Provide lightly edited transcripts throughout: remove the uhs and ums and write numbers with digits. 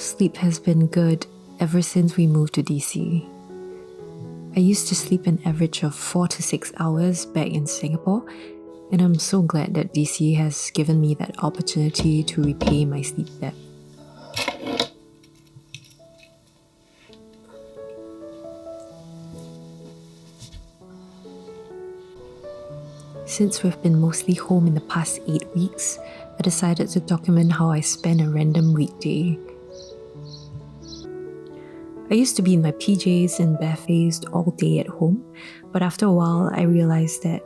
Sleep has been good ever since we moved to DC. I used to sleep an average of 4 to 6 hours back in Singapore, and I'm so glad that DC has given me that opportunity to repay my sleep debt. Since we've been mostly home in the past 8 weeks, I decided to document how I spend a random weekday. I used to be in my PJs and barefaced all day at home, but after a while I realized that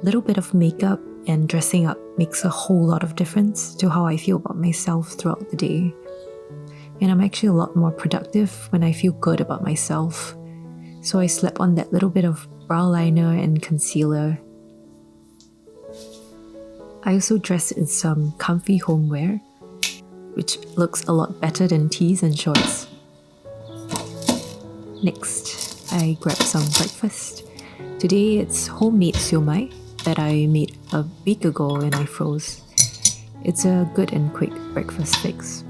little bit of makeup and dressing up makes a whole lot of difference to how I feel about myself throughout the day. And I'm actually a lot more productive when I feel good about myself. So I slapped on that little bit of brow liner and concealer. I also dressed in some comfy homeware, which looks a lot better than tees and shorts. Next, I grabbed some breakfast. Today it's homemade siomai that I made a week ago and I froze. It's a good and quick breakfast fix.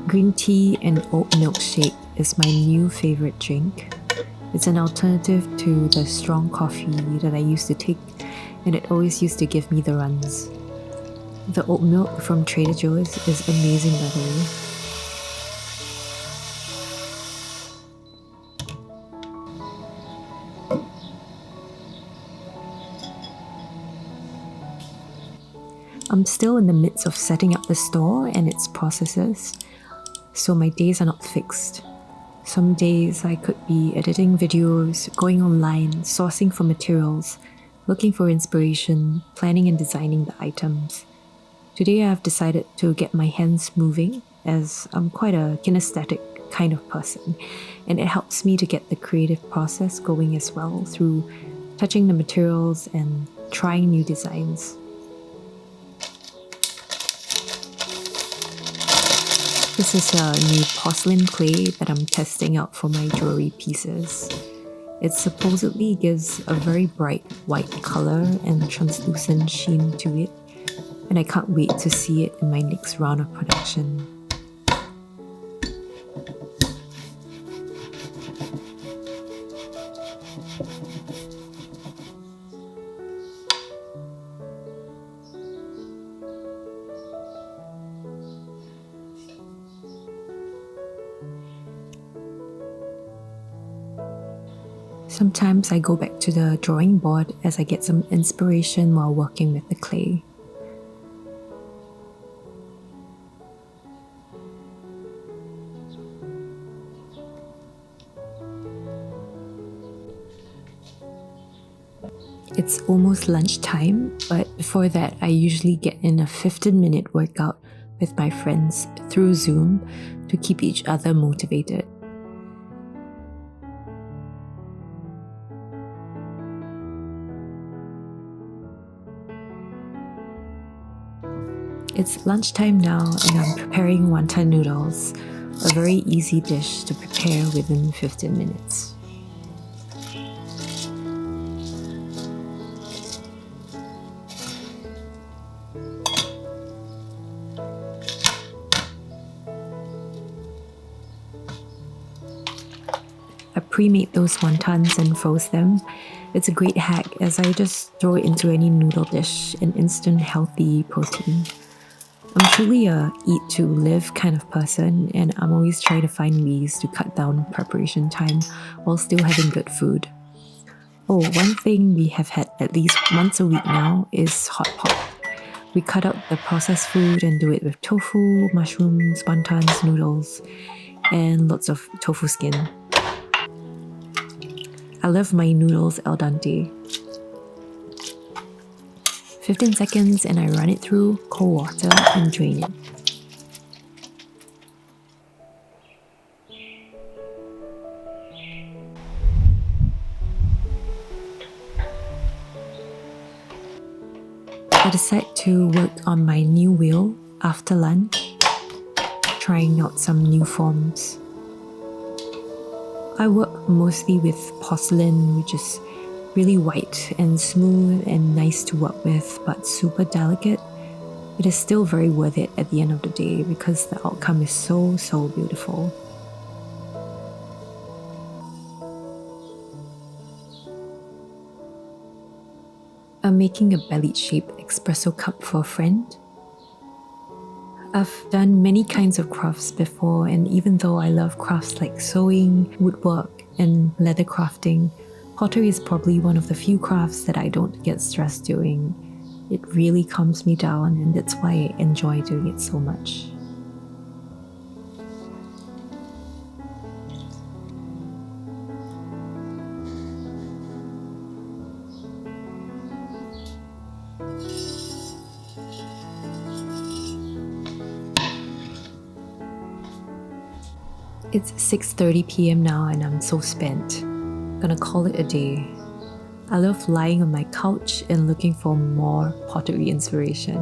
Green tea and oat milkshake is my new favorite drink. It's an alternative to the strong coffee that I used to take, and it always used to give me the runs. The oat milk from Trader Joe's is amazing, by the way. I'm still in the midst of setting up the store and its processes, so my days are not fixed. Some days I could be editing videos, going online, sourcing for materials, looking for inspiration, planning and designing the items. Today I've decided to get my hands moving, as I'm quite a kinesthetic kind of person, and it helps me to get the creative process going as well through touching the materials and trying new designs. This is a new porcelain clay that I'm testing out for my jewelry pieces. It supposedly gives a very bright white color and translucent sheen to it, and I can't wait to see it in my next round of production. Sometimes I go back to the drawing board as I get some inspiration while working with the clay. It's almost lunchtime, but before that I usually get in a 15-minute workout with my friends through Zoom to keep each other motivated. It's lunchtime now and I'm preparing wonton noodles, a very easy dish to prepare within 15 minutes. I pre-made those wontons and froze them. It's a great hack as I just throw it into any noodle dish, an instant healthy protein. I'm truly a eat to live kind of person, and I'm always trying to find ways to cut down preparation time while still having good food. Oh, one thing we have had at least once a week now is hot pot. We cut out the processed food and do it with tofu, mushrooms, wontons, noodles, and lots of tofu skin. I love my noodles al dente. 15 seconds and I run it through cold water and drain it. I decide to work on my new wheel after lunch. trying out some new forms. I work mostly with porcelain, which is really white and smooth and nice to work with, but super delicate. It is still very worth it at the end of the day because the outcome is so beautiful. I'm making a belly-shaped espresso cup for a friend. I've done many kinds of crafts before, and even though I love crafts like sewing, woodwork, and leather crafting, pottery is probably one of the few crafts that I don't get stressed doing. It really calms me down, and that's why I enjoy doing it so much. It's 6:30 p.m. now and I'm so spent. Gonna call it a day. I love lying on my couch and looking for more pottery inspiration.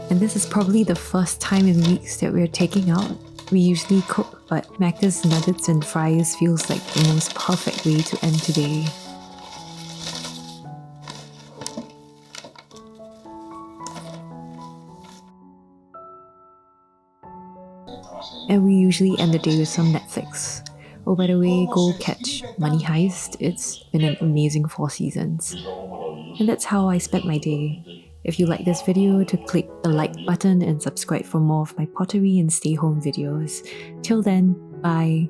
And this is probably the first time in weeks that we're taking out. We usually cook, but Macca's nuggets and fries feels like the most perfect way to end today. And we usually end the day with some Netflix. Oh, by the way, go catch Money Heist. It's been an amazing 4 seasons. And that's how I spent my day. If you like this video, to click the like button and subscribe for more of my pottery and stay home videos. Till then, bye.